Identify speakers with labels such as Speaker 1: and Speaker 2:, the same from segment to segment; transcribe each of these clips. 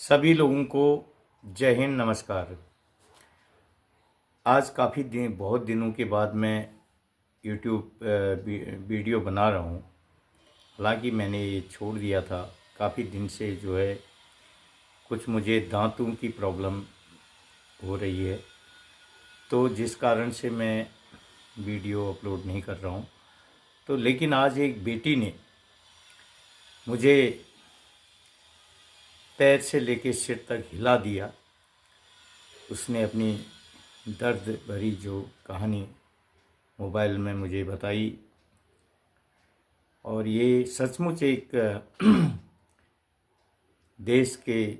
Speaker 1: सभी लोगों को जय हिंद, नमस्कार। आज बहुत दिनों के बाद मैं यूट्यूब वीडियो बना रहा हूँ। हालांकि मैंने ये छोड़ दिया था काफ़ी दिन से। जो है कुछ मुझे दांतों की प्रॉब्लम हो रही है, तो जिस कारण से मैं वीडियो अपलोड नहीं कर रहा हूँ। तो लेकिन आज एक बेटी ने मुझे पैर से लेकर सिर तक हिला दिया। उसने अपनी दर्द भरी जो कहानी मोबाइल में मुझे बताई, और ये सचमुच एक देश की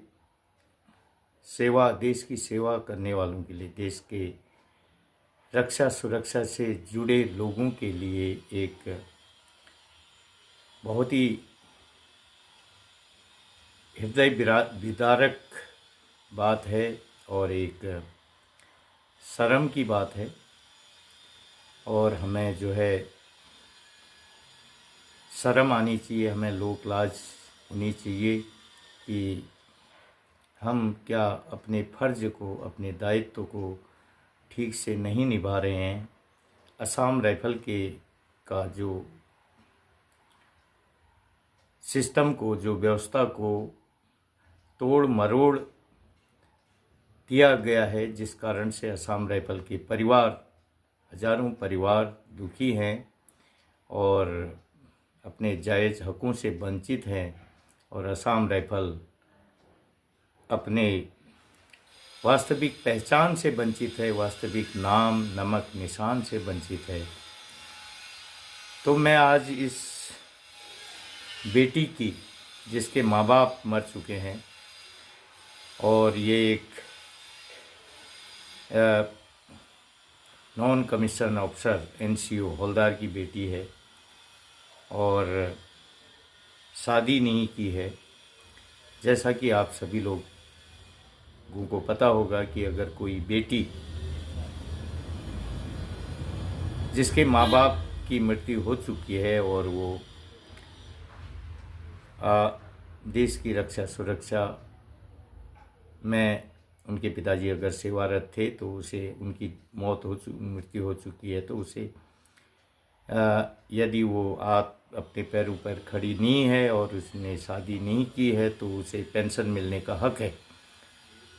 Speaker 1: सेवा करने वालों के लिए, देश के रक्षा सुरक्षा से जुड़े लोगों के लिए एक बहुत ही हृदय विदारक बात है और एक शर्म की बात है। और हमें जो है शर्म आनी चाहिए, हमें लोक लाज होनी चाहिए कि हम क्या अपने फ़र्ज को, अपने दायित्व को ठीक से नहीं निभा रहे हैं। असम राइफल का जो सिस्टम को, जो व्यवस्था को तोड़ मरोड़ दिया गया है, जिस कारण से असम राइफल के हजारों परिवार दुखी हैं और अपने जायज़ हकों से वंचित हैं, और असम राइफल अपने वास्तविक पहचान से वंचित है, वास्तविक नाम नमक निशान से वंचित है। तो मैं आज इस बेटी की, जिसके माँ बाप मर चुके हैं, और ये एक नॉन कमीशन ऑफिसर एनसीओ हवलदार की बेटी है और शादी नहीं की है। जैसा कि आप सभी लोगों को पता होगा कि अगर कोई बेटी जिसके माँ बाप की मृत्यु हो चुकी है और वो देश की रक्षा सुरक्षा में उनके पिताजी अगर सेवारत थे, तो उसे उनकी मृत्यु हो चुकी है, तो उसे यदि वो अपने पैरों पर खड़ी नहीं है और उसने शादी नहीं की है, तो उसे पेंशन मिलने का हक है।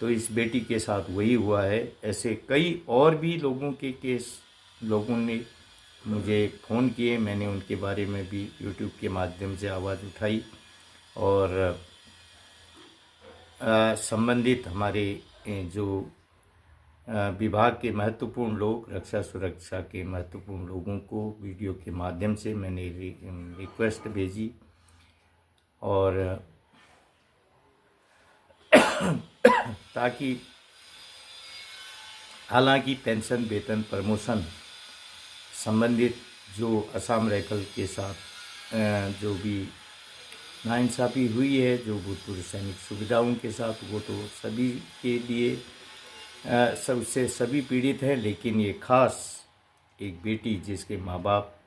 Speaker 1: तो इस बेटी के साथ वही हुआ है। ऐसे कई और भी लोगों ने मुझे फ़ोन किए, मैंने उनके बारे में भी यूट्यूब के माध्यम से आवाज़ उठाई, और संबंधित हमारे जो विभाग के महत्वपूर्ण लोग, रक्षा सुरक्षा के महत्वपूर्ण लोगों को वीडियो के माध्यम से मैंने रिक्वेस्ट भेजी। और ताकि हालांकि पेंशन, वेतन, प्रमोशन संबंधित जो असम राइफल के साथ जो भी नाइंसाफ़ी हुई है, जो भूतपूर्व सैनिक सुविधाओं के साथ, वो तो सभी के लिए सबसे सभी पीड़ित हैं। लेकिन ये खास एक बेटी जिसके माँ बाप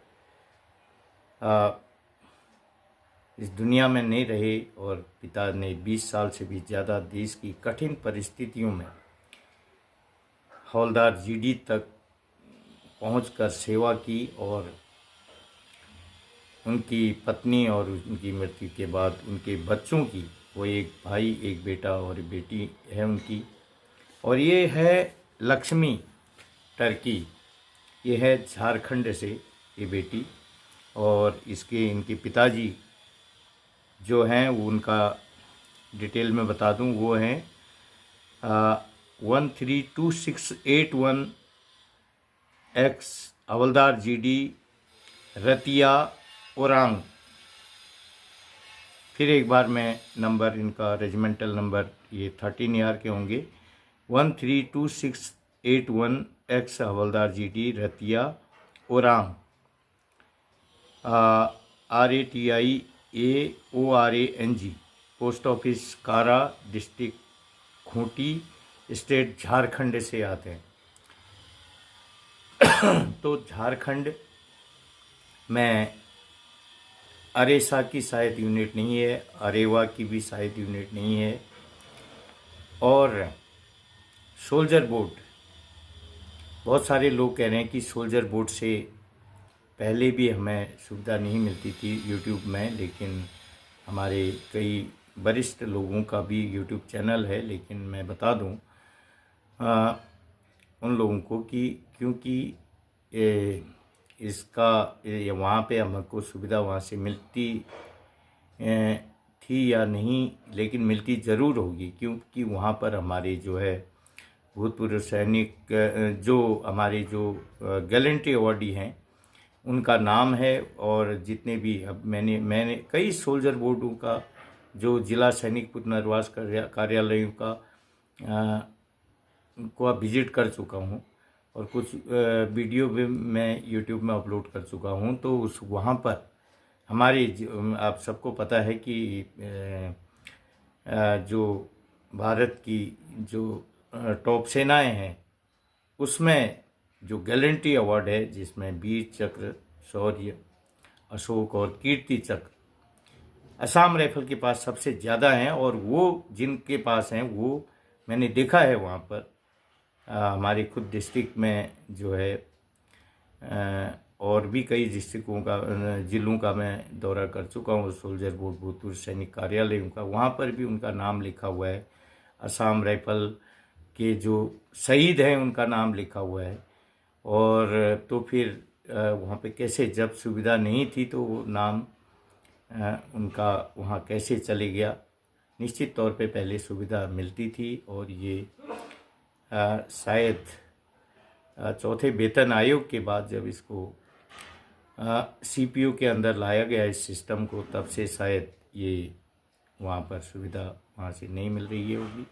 Speaker 1: इस दुनिया में नहीं रहे, और पिता ने 20 साल से भी ज़्यादा देश की कठिन परिस्थितियों में हवलदार जीडी तक पहुंचकर सेवा की, और उनकी पत्नी और उनकी मृत्यु के बाद उनके बच्चों की, वो एक भाई, एक बेटा और बेटी है उनकी। और ये है लक्ष्मी टर्की, ये है झारखंड से ये बेटी। और इनके पिताजी जो हैं, वो उनका डिटेल में बता दूं, वो हैं 132681 एक्स हवलदार जीडी रतिया ओरांग। फिर एक बार मैं नंबर, इनका रेजिमेंटल नंबर ये 13 के होंगे, 132681 ex havildar GD Ratiya Orang, RATIAORANG, post office Kara, district Khunti, state Jharkhand से आते हैं। तो झारखंड में अरेसा की शायद यूनिट नहीं है, अरेवा की भी शायद यूनिट नहीं है, और सोल्जर बोट, बहुत सारे लोग कह रहे हैं कि सोल्जर बोट से पहले भी हमें सुविधा नहीं मिलती थी यूट्यूब में, लेकिन हमारे कई वरिष्ठ लोगों का भी यूट्यूब चैनल है। लेकिन मैं बता दूं उन लोगों को कि क्योंकि वहाँ पे हमको सुविधा वहाँ से मिलती थी या नहीं, लेकिन मिलती ज़रूर होगी, क्योंकि वहाँ पर हमारे जो है भूतपूर्व सैनिक, जो हमारे जो गैलेंट्री अवार्डी हैं उनका नाम है। और जितने भी अब मैंने कई सोल्जर बोर्डों का, जो जिला सैनिक पुनर्वास कार्यालयों का को विजिट कर चुका हूँ, और कुछ वीडियो भी मैं यूट्यूब में अपलोड कर चुका हूँ। तो उस वहाँ पर हमारी आप सबको पता है कि जो भारत की जो टॉप सेनाएं हैं उसमें जो गैलेंट्री अवार्ड है, जिसमें वीर चक्र, शौर्य, अशोक और कीर्ति चक्र असम राइफल के पास सबसे ज़्यादा हैं। और वो जिनके पास हैं वो मैंने देखा है वहाँ पर हमारे खुद डिस्ट्रिक्ट में जो है, और भी कई डिस्ट्रिक्टों का, जिलों का मैं दौरा कर चुका हूँ सोल्जर बोर्ड भूतपूर्व सैनिक कार्यालयों का, वहाँ पर भी उनका नाम लिखा हुआ है। असम राइफल के जो शहीद हैं उनका नाम लिखा हुआ है। और तो फिर वहाँ पे कैसे, जब सुविधा नहीं थी तो वो नाम उनका वहाँ कैसे चले गया। निश्चित तौर पे पहले सुविधा मिलती थी, और ये शायद चौथे वेतन आयोग के बाद जब इसको सीपीयू के अंदर लाया गया इस सिस्टम को, तब से शायद ये वहाँ पर सुविधा वहाँ से नहीं मिल रही है होगी,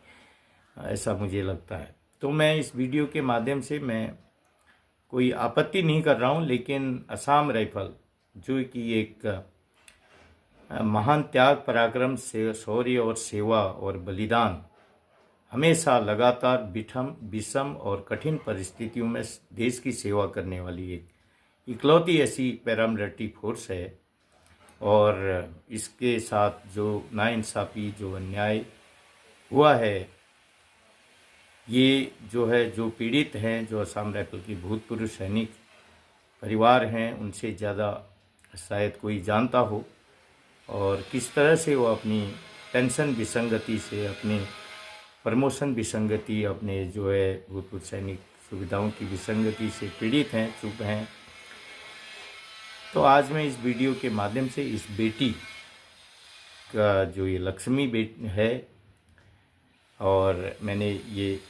Speaker 1: ऐसा मुझे लगता है। तो मैं इस वीडियो के माध्यम से मैं कोई आपत्ति नहीं कर रहा हूँ, लेकिन असम राइफल जो कि एक महान त्याग, पराक्रम, से शौर्य और सेवा और बलिदान, हमेशा लगातार विषम और कठिन परिस्थितियों में देश की सेवा करने वाली एक इकलौती ऐसी पैरामिलिट्री फोर्स है। और इसके साथ जो नाइंसाफ़ी, जो अन्याय हुआ है, ये जो है, जो पीड़ित हैं, जो असम राइफल की भूतपूर्व सैनिक परिवार हैं, उनसे ज़्यादा शायद कोई जानता हो। और किस तरह से वो अपनी पेंशन विसंगति से, अपनी प्रमोशन विसंगति, अपने जो है भूतपूर्व सैनिक सुविधाओं की विसंगति से पीड़ित हैं, चुप हैं। तो आज मैं इस वीडियो के माध्यम से इस बेटी का, जो ये लक्ष्मी बेटी है, और मैंने ये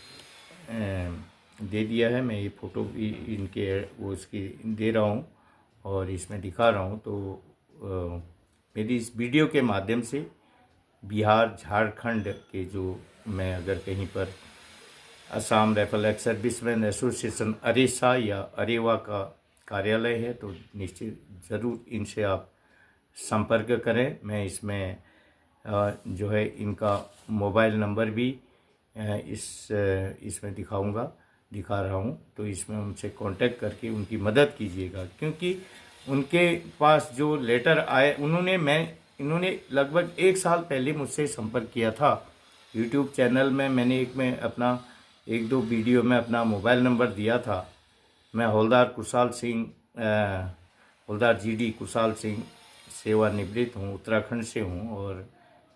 Speaker 1: दे दिया है, मैं ये फ़ोटो भी इनके वो इसकी दे रहा हूँ और इसमें दिखा रहा हूँ। तो मेरी इस वीडियो के माध्यम से बिहार, झारखंड के, जो मैं अगर कहीं पर Assam rifle ex serviceman association अरेसा या अरेवा का कार्यालय है, तो निश्चित ज़रूर इनसे आप संपर्क करें। मैं इसमें जो है इनका मोबाइल नंबर भी इसमें दिखा रहा हूँ। तो इसमें उनसे कांटेक्ट करके उनकी मदद कीजिएगा, क्योंकि उनके पास जो लेटर आए, इन्होंने लगभग 1 साल पहले मुझसे संपर्क किया था। यूट्यूब चैनल में मैंने अपना 1-2 वीडियो में अपना मोबाइल नंबर दिया था। मैं हवलदार जीडी कुशाल सिंह सेवानिवृत्त हूँ, उत्तराखंड से हूँ। और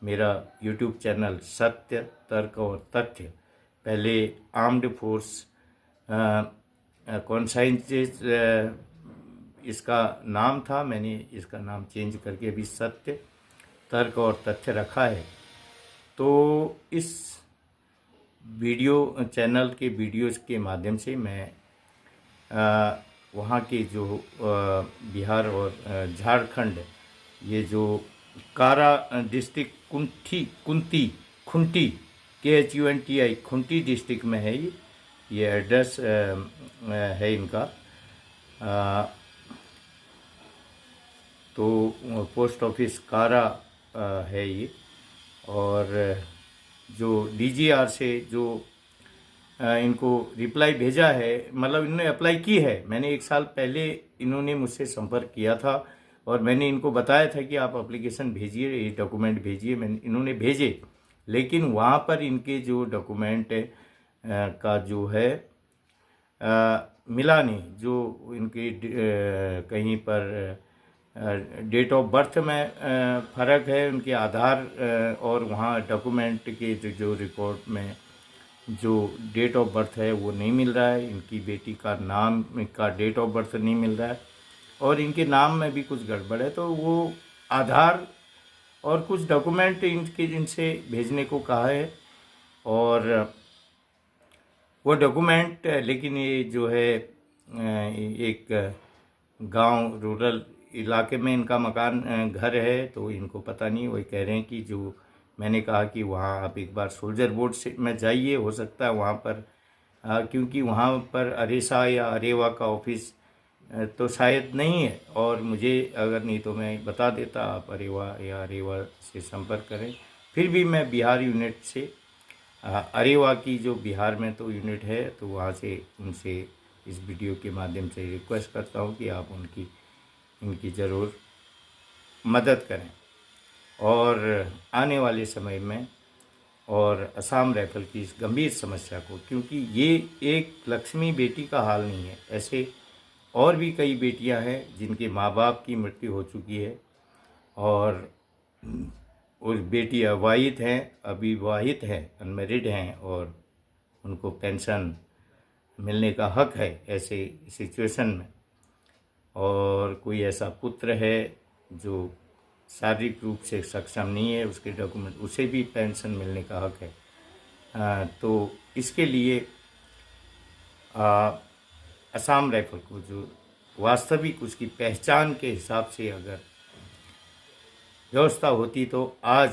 Speaker 1: मेरा यूट्यूब चैनल सत्य, तर्क और तथ्य, पहले आर्म्ड फोर्स कॉन्साइंसेस इसका नाम था, मैंने इसका नाम चेंज करके अभी सत्य, तर्क और तथ्य रखा है। तो इस वीडियो चैनल के वीडियोज़ के माध्यम से मैं वहाँ के जो बिहार और झारखंड, ये जो कारा district Khunti KHUNTI Khunti district में है, ये एड्रेस है इनका। तो पोस्ट ऑफिस कारा है ये। और जो DGR से जो इनको रिप्लाई भेजा है, मतलब इन्होंने अप्लाई की है। मैंने 1 साल पहले इन्होंने मुझसे संपर्क किया था और मैंने इनको बताया था कि आप एप्लीकेशन भेजिए, ये डॉक्यूमेंट भेजिए। इन्होंने भेजे, लेकिन वहाँ पर इनके जो डॉक्यूमेंट का जो है मिला नहीं। जो इनकी कहीं पर डेट ऑफ बर्थ में फ़र्क है, उनके आधार और वहाँ डॉक्यूमेंट के जो रिकॉर्ड में जो डेट ऑफ बर्थ है वो नहीं मिल रहा है। इनकी बेटी का नाम का डेट ऑफ बर्थ नहीं मिल रहा है और इनके नाम में भी कुछ गड़बड़ है। तो वो आधार और कुछ डॉक्यूमेंट इनसे भेजने को कहा है और वो डॉक्यूमेंट, लेकिन ये जो है एक गांव रूरल इलाके में इनका मकान घर है, तो इनको पता नहीं। वही कह रहे हैं कि जो मैंने कहा कि वहाँ आप एक बार सोल्जर बोर्ड से में जाइए, हो सकता है वहाँ पर क्योंकि वहाँ पर अरेसा या अरेवा का ऑफिस तो शायद नहीं है, और मुझे अगर नहीं तो मैं बता देता, आप अरेवा या अरेवा से संपर्क करें। फिर भी मैं बिहार यूनिट से अरेवा की जो बिहार में तो यूनिट है, तो वहाँ से उनसे इस वीडियो के माध्यम से रिक्वेस्ट करता हूँ कि आप इनकी ज़रूर मदद करें और आने वाले समय में और असम राइफल की इस गंभीर समस्या को, क्योंकि ये एक लक्ष्मी बेटी का हाल नहीं है, ऐसे और भी कई बेटियां हैं जिनके माँ बाप की मृत्यु हो चुकी है और बेटी अविवाहित हैं, अनमेरिड हैं और उनको पेंशन मिलने का हक है ऐसे सिचुएशन में। और कोई ऐसा पुत्र है जो शारीरिक रूप से सक्षम नहीं है, उसके डॉक्यूमेंट, उसे भी पेंशन मिलने का हक है। तो इसके लिए असम राइफल को जो वास्तविक उसकी पहचान के हिसाब से अगर व्यवस्था होती तो आज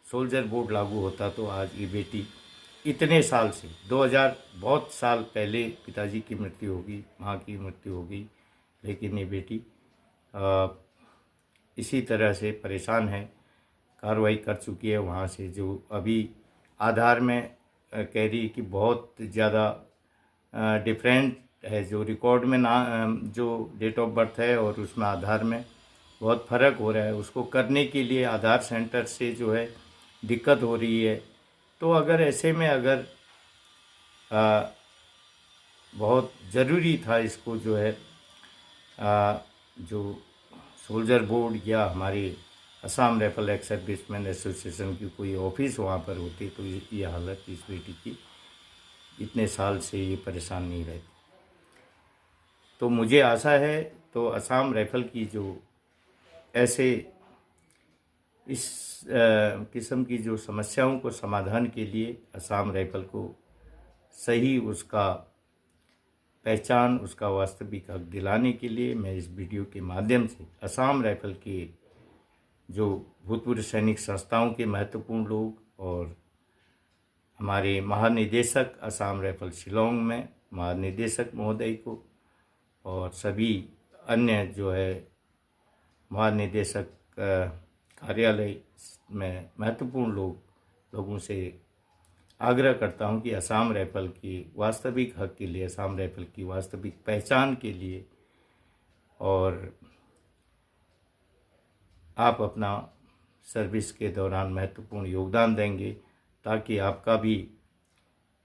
Speaker 1: सोल्जर बोर्ड लागू होता, तो आज ये बेटी इतने साल से 2000 बहुत साल पहले पिताजी की मृत्यु होगी, माँ की मृत्यु होगी, लेकिन ये बेटी इसी तरह से परेशान है, कार्रवाई कर चुकी है वहाँ से। जो अभी आधार में कह रही कि बहुत ज़्यादा डिफरेंट है, जो रिकॉर्ड में जो डेट ऑफ बर्थ है और उसमें आधार में बहुत फ़र्क हो रहा है। उसको करने के लिए आधार सेंटर से जो है दिक्कत हो रही है। तो अगर ऐसे में अगर बहुत ज़रूरी था इसको जो है जो सोल्जर बोर्ड या हमारे Assam rifle ex serviceman association की कोई ऑफिस वहाँ पर होती तो ये हालत इस बेटी की इतने साल से ये परेशान नहीं रहती। तो मुझे आशा है तो असम राइफल की जो ऐसे इस किस्म की जो समस्याओं को समाधान के लिए असम राइफल को सही उसका पहचान, उसका वास्तविक हक दिलाने के लिए मैं इस वीडियो के माध्यम से असम राइफल के जो भूतपूर्व सैनिक संस्थाओं के महत्वपूर्ण लोग और हमारे महानिदेशक असम राइफल शिलोंग में महानिदेशक महोदय को और सभी अन्य जो है महानिदेशक कार्यालय में महत्वपूर्ण लोगों से आग्रह करता हूं कि असम राइफल की वास्तविक हक के लिए, असम राइफल की वास्तविक पहचान के लिए और आप अपना सर्विस के दौरान महत्वपूर्ण योगदान देंगे ताकि आपका भी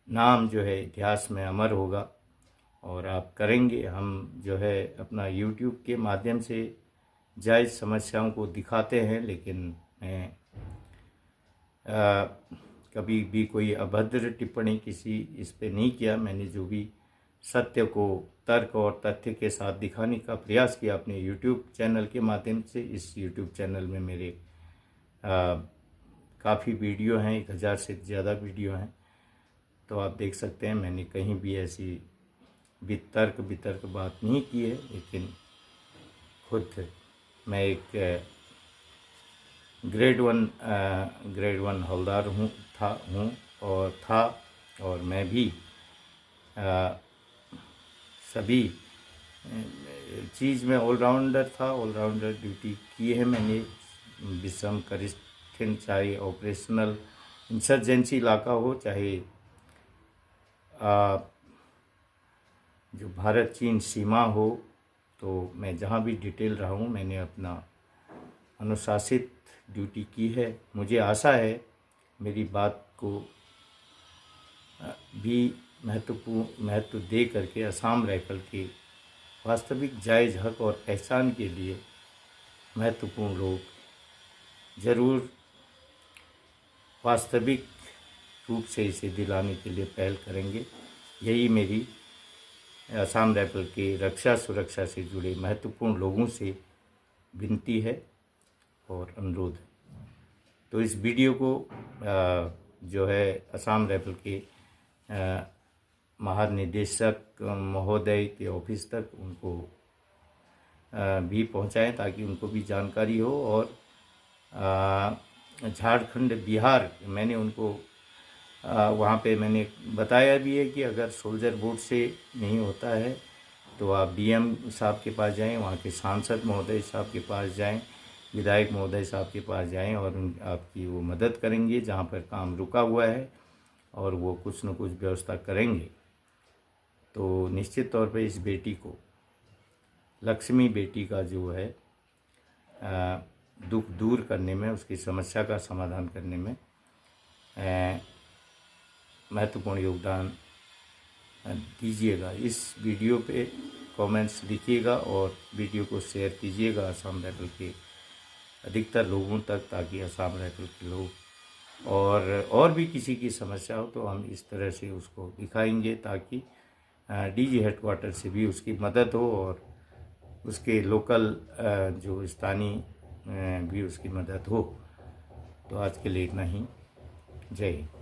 Speaker 1: नाम जो है इतिहास में अमर होगा और आप करेंगे। हम जो है अपना YouTube के माध्यम से जायज़ समस्याओं को दिखाते हैं, लेकिन मैं कभी भी कोई अभद्र टिप्पणी किसी इस पे नहीं किया। मैंने जो भी सत्य को तर्क और तथ्य के साथ दिखाने का प्रयास किया अपने YouTube चैनल के माध्यम से। इस YouTube चैनल में मेरे काफ़ी वीडियो हैं, 1000 से ज़्यादा वीडियो हैं, तो आप देख सकते हैं। मैंने कहीं भी ऐसी वितर्क बात नहीं की है, लेकिन खुद मैं एक ग्रेड वन हवलदार हूँ और मैं भी सभी चीज़ में ऑलराउंडर ड्यूटी की है मैंने। विषम करिस्थिन, चाहे ऑपरेशनल इंसर्जेंसी इलाका हो, चाहे जो भारत चीन सीमा हो, तो मैं जहाँ भी डिटेल रहा हूँ मैंने अपना अनुशासित ड्यूटी की है। मुझे आशा है मेरी बात को भी महत्व दे करके असम राइफल के वास्तविक जायज़ हक और पहचान के लिए महत्वपूर्ण लोग ज़रूर वास्तविक रूप से इसे दिलाने के लिए पहल करेंगे। यही मेरी असम राइफल के रक्षा सुरक्षा से जुड़े महत्वपूर्ण लोगों से विनती है और अनुरोध है। तो इस वीडियो को जो है असम राइफल के महानिदेशक महोदय के ऑफिस तक उनको भी पहुंचाएं ताकि उनको भी जानकारी हो। और झारखंड बिहार मैंने उनको वहाँ पे मैंने बताया भी है कि अगर सोल्जर बोर्ड से नहीं होता है तो आप डीएम साहब के पास जाएं, वहाँ के सांसद महोदय साहब के पास जाएं, विधायक महोदय साहब के पास जाएं और आपकी वो मदद करेंगे जहाँ पर काम रुका हुआ है और वो कुछ न कुछ व्यवस्था करेंगे। तो निश्चित तौर पे इस बेटी को, लक्ष्मी बेटी का जो है दुख दूर करने में, उसकी समस्या का समाधान करने में महत्वपूर्ण योगदान दीजिएगा। इस वीडियो पे कमेंट्स लिखिएगा और वीडियो को शेयर कीजिएगा असम राइफल के अधिकतर लोगों तक, ताकि असम राइफल के लोग और भी किसी की समस्या हो तो हम इस तरह से उसको दिखाएंगे ताकि डीजी हेडक्वार्टर से भी उसकी मदद हो और उसके लोकल जो स्थानीय भी उसकी मदद हो। तो आज के लिए इतना ही। जय हिंद।